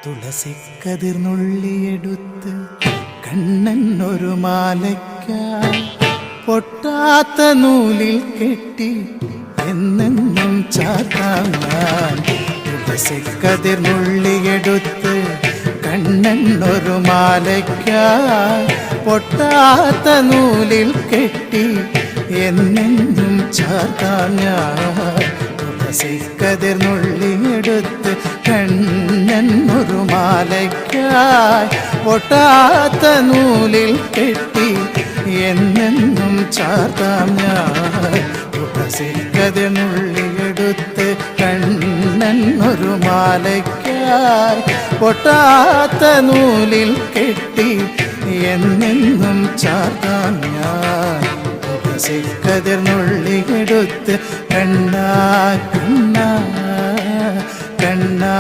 തുളസിക്കതിർന്നുള്ളിയെടുത്ത് കണ്ണൻ ഒരു മാലയ്ക്കായി പൊട്ടാത്ത നൂലിൽ കെട്ടി എന്നെന്നും ചാത്താൻ ഞാൻ. തുളസിക്കതിർന്നുള്ളിയെടുത്ത് കണ്ണൻ ഒരു മാലയ്ക്കായി പൊട്ടാത്ത നൂലിൽ കെട്ടി എന്നെന്നും ചാത്താൻ ഞാൻ. തുളസിക്കതിർന്നുള്ളിയെടുത്ത് കണ്ണൻ ഒരു മാലയ്ക്കായി പൊട്ടാത്ത നൂലിൽ കെട്ടി എന്നെന്നും ചാർത്താം ഞാൻ. തുളസിക്കതിർന്നുള്ളിയെടുത്ത് കണ്ണൻ ഒരു മാലയ്ക്കായി പൊട്ടാത്ത നൂലിൽ കെട്ടി എന്നെന്നും ചാർത്താം ഞാൻ. തുളസിക്കതിർന്നുള്ളിയെടുത്ത് കണ്ണാ കണ്ണാ കണ്ണാ